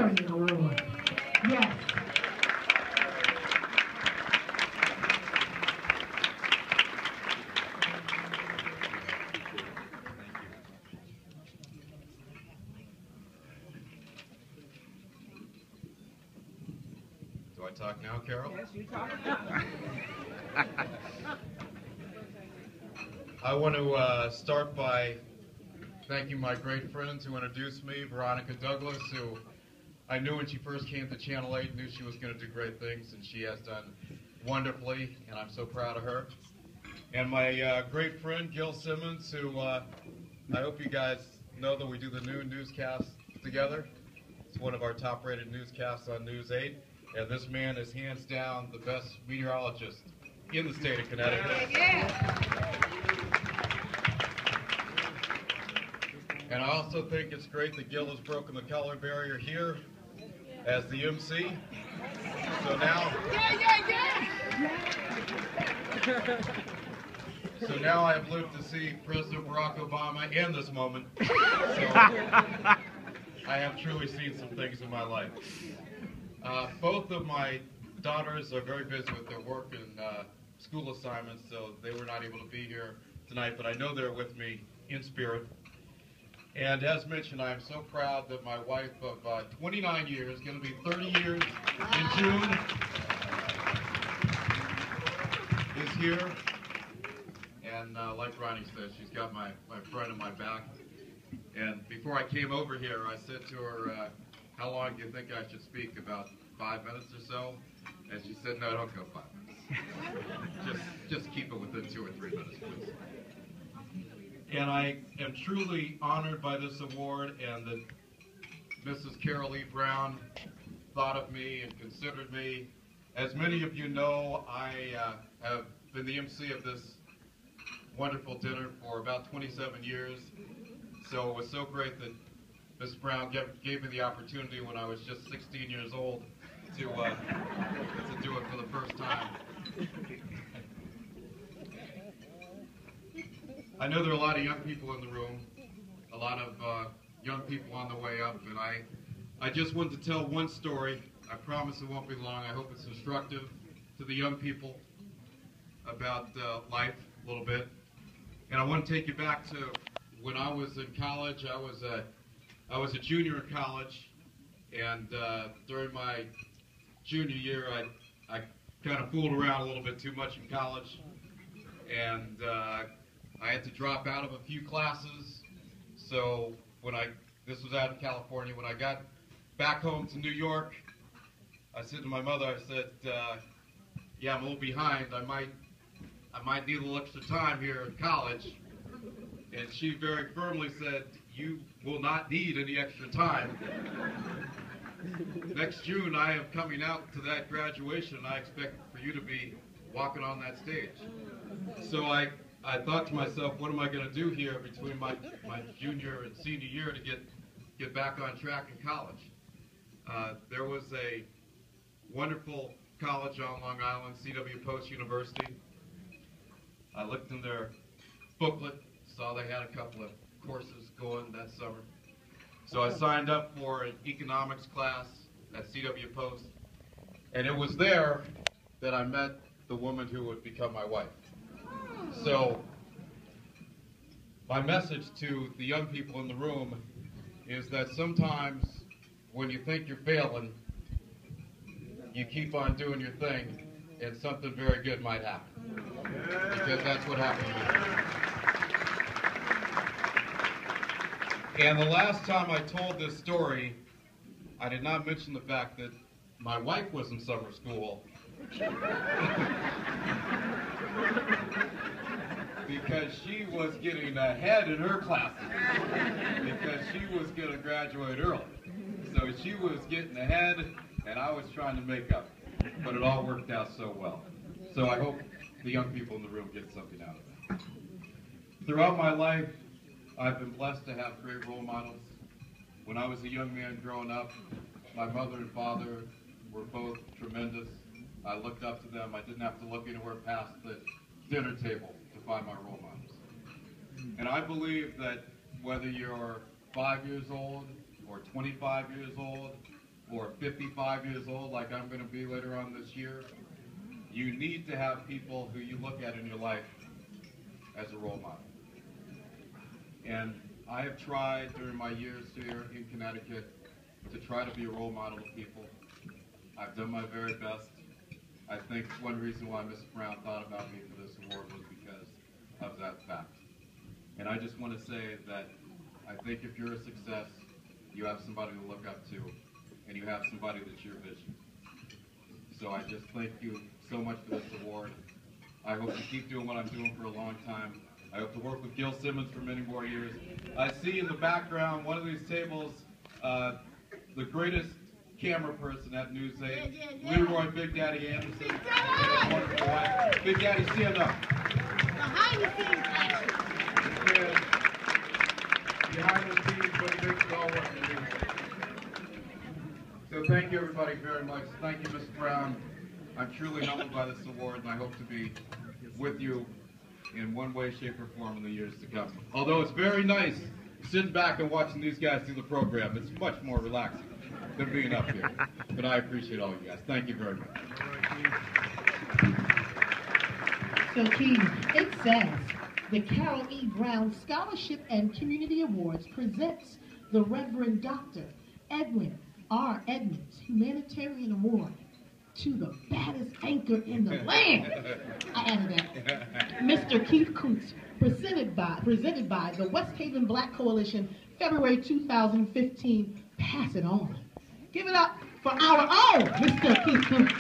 Brilliant Award. Yes. Do I talk now, Carol? Yes, you talk. I want to start by thanking my great friends who introduced me, Veronica Douglas, who I knew when she first came to Channel 8, knew she was going to do great things, and she has done wonderfully, and I'm so proud of her. And my great friend, Gil Simmons, who I hope you guys know that we do the noon newscast together. It's one of our top-rated newscasts on News 8, and this man is hands down the best meteorologist in the state of Connecticut. And I also think it's great that Gil has broken the color barrier here as the MC. So now, I have lived to see President Barack Obama in this moment. So I have truly seen some things in my life. Both of my daughters are very busy with their work and school assignments, so they were not able to be here tonight, but I know they're with me in spirit. And as mentioned, I am so proud that my wife of 29 years, going to be 30 years in June, is here. And like Ronnie said, she's got my front and my back. And before I came over here, I said to her, how long do you think I should speak? About 5 minutes or so? And she said, no, don't go 5 minutes. Just keep it within 2 or 3 minutes, please. And I am truly honored by this award, and that Mrs. Carol E. Brown thought of me and considered me. As many of you know, I have been the MC of this wonderful dinner for about 27 years. So it was so great that Ms. Brown gave me the opportunity when I was just 16 years old to do it for the first time. I know there are a lot of young people in the room, a lot of young people on the way up, and I just wanted to tell one story. I promise it won't be long. I hope it's instructive to the young people about life a little bit. And I want to take you back to when I was in college. I was a junior in college, and during my junior year, I kind of fooled around a little bit too much in college, and I had to drop out of a few classes. So this was out in California, when I got back home to New York, I said to my mother, I said, yeah, I'm a little behind. I might need a little extra time here in college. And she very firmly said, you will not need any extra time. Next June, I am coming out to that graduation, and I expect for you to be walking on that stage. So I thought to myself, what am I going to do here between my junior and senior year to get back on track in college? There was a wonderful college on Long Island, C.W. Post University. I looked in their booklet, saw they had a couple of courses going that summer. So I signed up for an economics class at C.W. Post, and it was there that I met the woman who would become my wife. So my message to the young people in the room is that sometimes when you think you're failing, you keep on doing your thing, and something very good might happen. Because that's what happened to me. And the last time I told this story, I did not mention the fact that my wife was in summer school. Because she was getting ahead in her classes. Because she was going to graduate early. So she was getting ahead, and I was trying to make up. But it all worked out so well. So I hope the young people in the room get something out of that. Throughout my life, I've been blessed to have great role models. When I was a young man growing up, my mother and father were both tremendous. I looked up to them. I didn't have to look anywhere past the dinner table to find my role models. And I believe that whether you're 5 years old or 25 years old or 55 years old like I'm going to be later on this year, you need to have people who you look at in your life as a role model. And I have tried during my years here in Connecticut to try to be a role model to people. I've done my very best. I think one reason why Ms. Brown thought about me for this award was because of that fact. And I just want to say that I think if you're a success, you have somebody to look up to, and you have somebody that's your vision. So I just thank you so much for this award. I hope to keep doing what I'm doing for a long time. I hope to work with Gil Simmons for many more years. I see in the background, one of these tables, the greatest camera person at News 8, Leroy Big Daddy Anderson. Big Daddy, stand up. Behind the scenes action. Behind the scenes, but he makes it all work. So thank you everybody very much. Thank you, Mr. Brown. I'm truly humbled by this award, and I hope to be with you in one way, shape, or form in the years to come. Although it's very nice sitting back and watching these guys do the program. It's much more relaxing than being up here. But I appreciate all you guys. Thank you very much. So, Keith, it says the Carol E. Brown Scholarship and Community Awards presents the Reverend Dr. Edwin R. Edmonds Humanitarian Award to the baddest anchor in the land. I added that. Mr. Keith Kountz, presented by the West Haven Black Coalition, February 2015. Pass it on. Give it up for our own Mr. Keith Kountz.